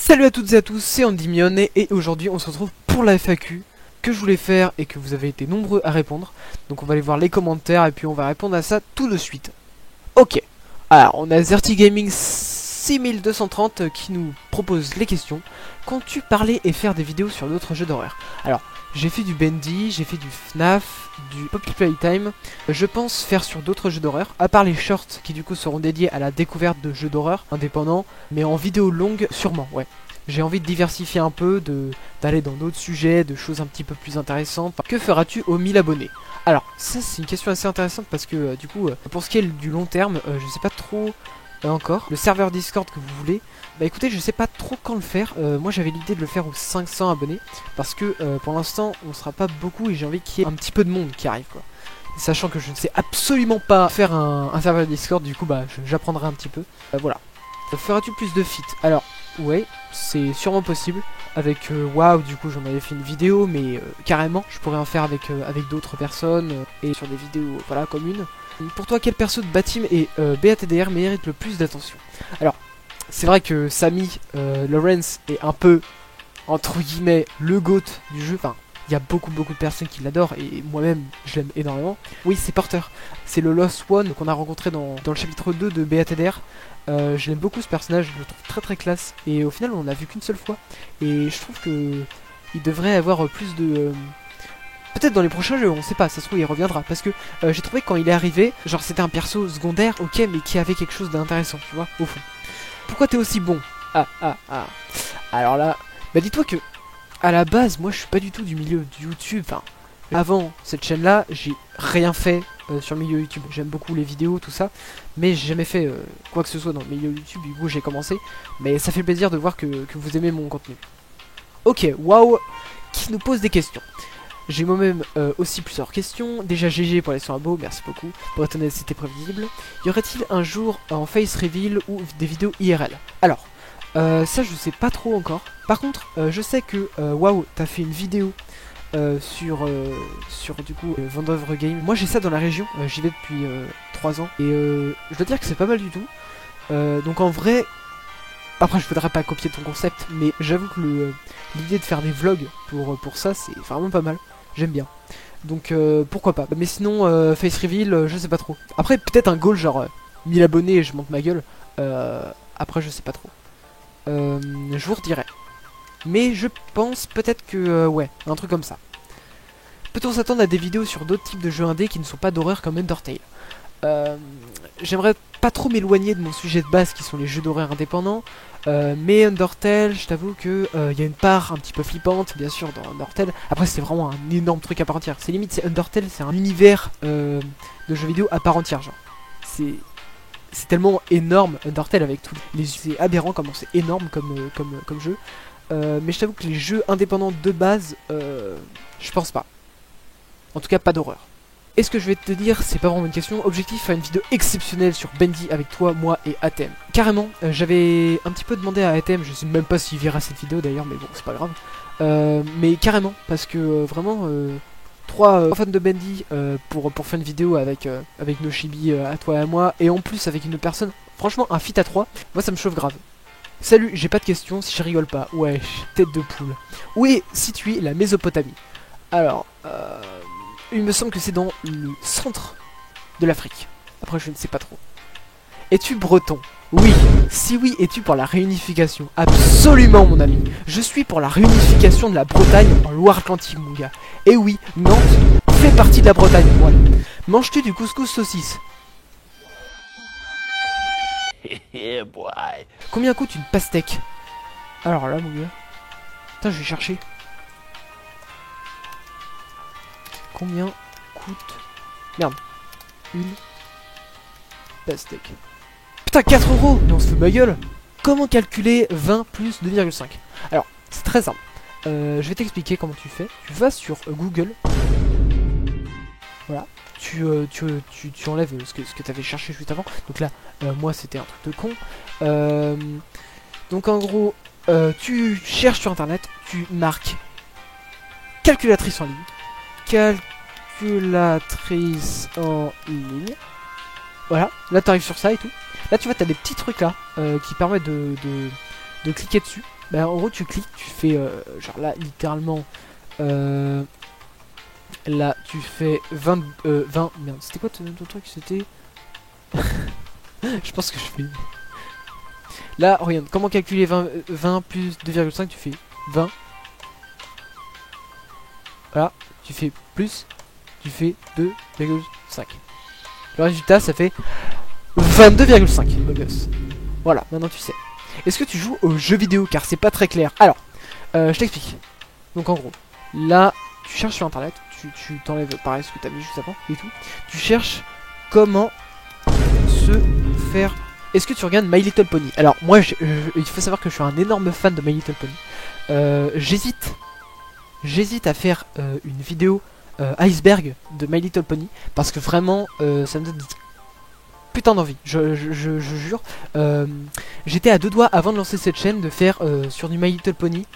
Salut à toutes et à tous, c'est Andy Mion et aujourd'hui on se retrouve pour la FAQ que je voulais faire et que vous avez été nombreux à répondre. Donc on va aller voir les commentaires et puis on va répondre à ça tout de suite. Ok, alors on a Zerty Gaming 6230 qui nous propose les questions. Comptes-tu parler et faire des vidéos sur d'autres jeux d'horreur? Alors, j'ai fait du Bendy, j'ai fait du FNAF, du Poppy Playtime. Je pense faire sur d'autres jeux d'horreur, à part les shorts qui du coup seront dédiés à la découverte de jeux d'horreur indépendants, mais en vidéo longue sûrement, ouais. J'ai envie de diversifier un peu, d'aller dans d'autres sujets, de choses un petit peu plus intéressantes. Que feras-tu aux 1000 abonnés? Alors, ça c'est une question assez intéressante parce que du coup, pour ce qui est du long terme, je sais pas trop encore. Le serveur Discord que vous voulez, bah écoutez, je sais pas trop quand le faire. Moi j'avais l'idée de le faire aux 500 abonnés parce que pour l'instant on sera pas beaucoup et j'ai envie qu'il y ait un petit peu de monde qui arrive quoi. Sachant que je ne sais absolument pas faire un serveur Discord, du coup bah j'apprendrai un petit peu. Voilà. Feras-tu plus de feats? Alors, ouais, c'est sûrement possible. Avec WoW, du coup j'en avais fait une vidéo, mais carrément, je pourrais en faire avec d'autres personnes et sur des vidéos voilà communes. Pour toi, quel perso de Batim et BATDR mérite le plus d'attention? Alors, c'est vrai que Samy Lawrence est un peu, entre guillemets, le GOAT du jeu. Enfin, il y a beaucoup de personnes qui l'adorent et moi-même, je l'aime énormément. Oui, c'est Porter. C'est le Lost One qu'on a rencontré dans le chapitre 2 de BATDR. Je l'aime beaucoup ce personnage, je le trouve très classe. Et au final, on l'a vu qu'une seule fois. Et je trouve que il devrait avoir plus de... Peut-être dans les prochains jeux, on sait pas, ça se trouve il reviendra. Parce que j'ai trouvé que quand il est arrivé, genre c'était un perso secondaire, ok, mais qui avait quelque chose d'intéressant, tu vois, au fond. Pourquoi t'es aussi bon? Alors là, bah dis-toi que, à la base, moi je suis pas du tout du milieu du YouTube. Enfin, avant cette chaîne-là, j'ai rien fait sur le milieu YouTube. J'aime beaucoup les vidéos, tout ça, mais j'ai jamais fait quoi que ce soit dans le milieu YouTube. Du coup, j'ai commencé, mais ça fait plaisir de voir que vous aimez mon contenu. Ok, waouh, qui nous pose des questions. J'ai moi-même aussi plusieurs questions. Déjà GG pour les soins beaux, merci beaucoup. Pour être honnête, c'était prévisible. Y aurait-il un jour en face reveal ou des vidéos IRL? Alors, ça je sais pas trop encore. Par contre, je sais que waouh, t'as fait une vidéo sur du coup Vendôme Game. Moi j'ai ça dans la région, j'y vais depuis 3 ans. Et je dois dire que c'est pas mal du tout. Donc en vrai, après je voudrais pas copier ton concept, mais j'avoue que l'idée de faire des vlogs pour ça c'est vraiment pas mal. J'aime bien. Donc pourquoi pas. Mais sinon face reveal, je sais pas trop. Après peut-être un goal genre 1000 abonnés et je monte ma gueule. Après je sais pas trop. Je vous redirai. Mais je pense peut-être que ouais, un truc comme ça. Peut-on s'attendre à des vidéos sur d'autres types de jeux indés qui ne sont pas d'horreur comme Undertale? J'aimerais pas trop m'éloigner de mon sujet de base qui sont les jeux d'horreur indépendants. Mais Undertale, je t'avoue que y a une part un petit peu flippante, bien sûr, dans Undertale. Après, c'est vraiment un énorme truc à part entière. C'est limite, c'est Undertale, c'est un univers de jeux vidéo à part entière, genre. C'est tellement énorme, Undertale, avec tout. C'est aberrant comment c'est énorme comme jeu. Mais je t'avoue que les jeux indépendants de base, je pense pas. En tout cas, pas d'horreur. Et ce que je vais te dire, c'est pas vraiment une question. Objectif, faire une vidéo exceptionnelle sur Bendy avec toi, moi et Atem. Carrément, j'avais un petit peu demandé à Atem, je sais même pas s'il verra cette vidéo d'ailleurs, mais bon, c'est pas grave. Mais carrément, parce que vraiment, 3 fans de Bendy pour faire une vidéo avec Noshibi à toi et à moi, et en plus avec une autre personne, franchement, un feat à 3, moi ça me chauffe grave. Salut, j'ai pas de questions si je rigole pas. Ouais, tête de poule. Où est située la Mésopotamie? Alors, il me semble que c'est dans le centre de l'Afrique. Après, je ne sais pas trop. Es-tu breton? Oui. Si oui, es-tu pour la réunification? Absolument, mon ami. Je suis pour la réunification de la Bretagne en Loire-Atlantique, mon gars. Et oui, Nantes fait partie de la Bretagne. Voilà. Manges-tu du couscous saucisse? Yeah, boy. Combien coûte une pastèque? Alors là, mon gars. Putain, je vais chercher. Combien coûte... Merde. Une pastèque. Putain, 4 €. Mais on se fout de ma gueule. Comment calculer 20 plus 2,5? Alors, c'est très simple. Je vais t'expliquer comment tu fais. Tu vas sur Google. Voilà. Tu enlèves ce que tu avais cherché juste avant. Donc là, moi, c'était un truc de con. Donc en gros, tu cherches sur Internet. Tu marques calculatrice en ligne. Calculatrice en ligne. Voilà, là tu arrives sur ça et tout. Là tu vois, tu as des petits trucs là qui permettent de cliquer dessus. Bah en gros tu cliques, tu fais genre là littéralement là tu fais 20 merde, c'était quoi ton truc, c'était je pense que je fais là, regarde, comment calculer 20 plus 2,5, tu fais 20. Voilà, tu fais plus, tu fais 2,5. Le résultat, ça fait 22,5, beau gosse. Voilà, maintenant tu sais. Est-ce que tu joues aux jeux vidéo? Car c'est pas très clair. Alors, je t'explique. Donc en gros, là, tu cherches sur internet, tu t'enlèves pareil ce que t'as mis juste avant et tout. Tu cherches comment se faire... Est-ce que tu regardes My Little Pony? Alors moi, il faut savoir que je suis un énorme fan de My Little Pony. J'hésite à faire une vidéo iceberg de My Little Pony parce que vraiment, ça me donne putain d'envie. Je jure. J'étais à deux doigts avant de lancer cette chaîne de faire sur du My Little Pony.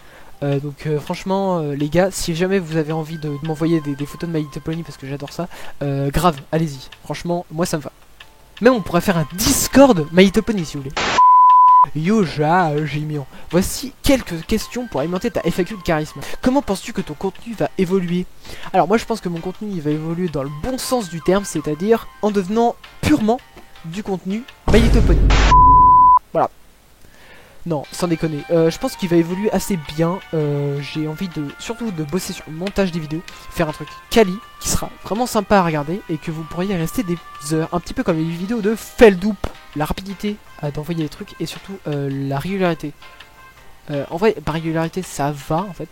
Donc franchement les gars, si jamais vous avez envie de m'envoyer des photos de My Little Pony parce que j'adore ça, grave, allez-y. Franchement, moi ça me va. Même on pourrait faire un Discord My Little Pony si vous voulez. Yo j'ai mignon. Voici quelques questions pour alimenter ta FAQ de charisme. Comment penses-tu que ton contenu va évoluer? Alors moi je pense que mon contenu il va évoluer dans le bon sens du terme, c'est-à-dire en devenant purement du contenu My Little Pony. Voilà. Non, sans déconner. Je pense qu'il va évoluer assez bien. J'ai envie surtout de bosser sur le montage des vidéos, faire un truc quali qui sera vraiment sympa à regarder et que vous pourriez rester des heures, un petit peu comme les vidéos de Feldup. La rapidité d'envoyer les trucs et surtout la régularité. En vrai, par régularité, ça va en fait,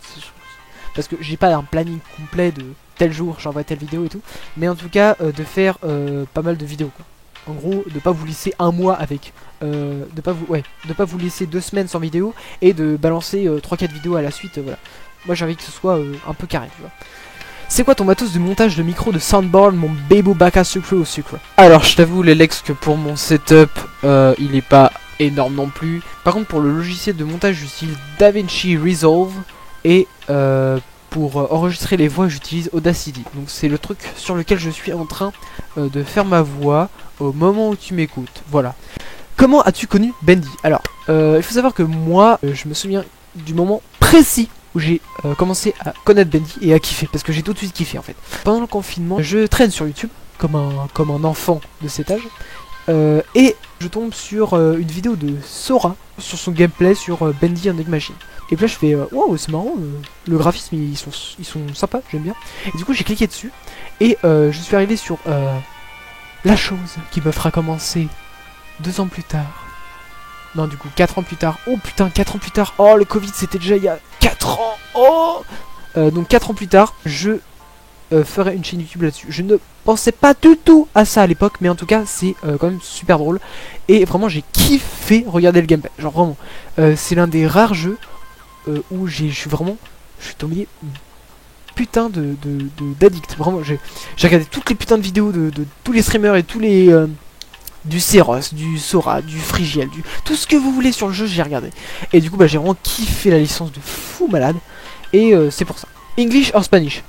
parce que j'ai pas un planning complet de tel jour j'envoie telle vidéo et tout, mais en tout cas de faire pas mal de vidéos quoi. En gros, de pas vous laisser un mois avec, de pas vous laisser 2 semaines sans vidéo et de balancer 3-4 vidéos à la suite. Voilà. Moi j'ai envie que ce soit un peu carré, tu vois. C'est quoi ton matos de montage de micro de soundboard, mon bébo baka sucre au sucre? Alors je t'avoue les Lex que pour mon setup il est pas énorme non plus. Par contre pour le logiciel de montage j'utilise DaVinci Resolve et pour enregistrer les voix j'utilise Audacity. Donc c'est le truc sur lequel je suis en train de faire ma voix au moment où tu m'écoutes. Voilà. Comment as-tu connu Bendy? Alors il faut savoir que moi je me souviens du moment précis où j'ai commencé à connaître Bendy et à kiffer, parce que j'ai tout de suite kiffé en fait. Pendant le confinement, je traîne sur YouTube comme un enfant de cet âge, et je tombe sur une vidéo de Sora, sur son gameplay sur Bendy Enigma Machine. Et puis là je fais wow c'est marrant, le graphisme ils sont sympas, j'aime bien. Et du coup j'ai cliqué dessus, et je suis arrivé sur la chose qui me fera commencer 2 ans plus tard. Non du coup 4 ans plus tard. Oh putain 4 ans plus tard. Oh le Covid c'était déjà il y a 4 ans. Oh donc 4 ans plus tard je ferai une chaîne YouTube là-dessus. Je ne pensais pas du tout à ça à l'époque, mais en tout cas c'est quand même super drôle. Et vraiment j'ai kiffé regarder le gameplay. Genre vraiment c'est l'un des rares jeux où je suis tombé putain d'addict. Vraiment j'ai regardé toutes les putains de vidéos de tous les streamers et tous les... du Ceros, du Sora, du Frigiel, tout ce que vous voulez sur le jeu, j'ai regardé. Et du coup, bah, j'ai vraiment kiffé la licence de fou malade. Et c'est pour ça. English or Spanish?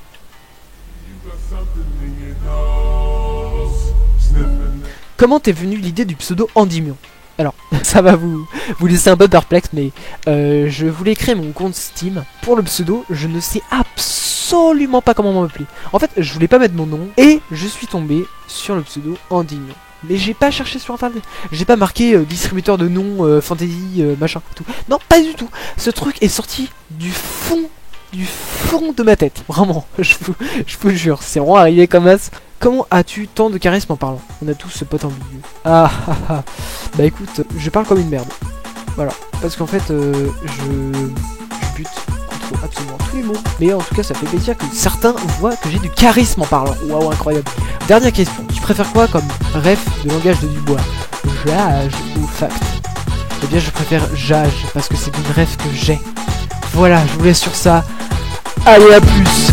Comment t'es venu l'idée du pseudo Endymion? Alors, ça va vous laisser un peu perplexe, mais je voulais créer mon compte Steam. Pour le pseudo, je ne sais absolument pas comment m'appeler. En fait, je voulais pas mettre mon nom, et je suis tombé sur le pseudo Endymion. Mais j'ai pas cherché sur internet, j'ai pas marqué distributeur de noms, fantasy, machin, tout. Non, pas du tout. Ce truc est sorti du fond de ma tête. Vraiment, je vous jure, c'est vraiment arrivé comme as. Comment as-tu tant de charisme en parlant? On a tous ce pote ambigu. Ah. Bah écoute, je parle comme une merde. Voilà, parce qu'en fait, je bute contre absolument tous les mots. Mais en tout cas, ça fait plaisir que certains voient que j'ai du charisme en parlant. Waouh, incroyable. Dernière question, tu préfères quoi comme ref de langage de Dubois? Jage ou fact? Eh bien je préfère Jage, parce que c'est une ref que j'ai. Voilà, je vous laisse sur ça. Allez, à plus.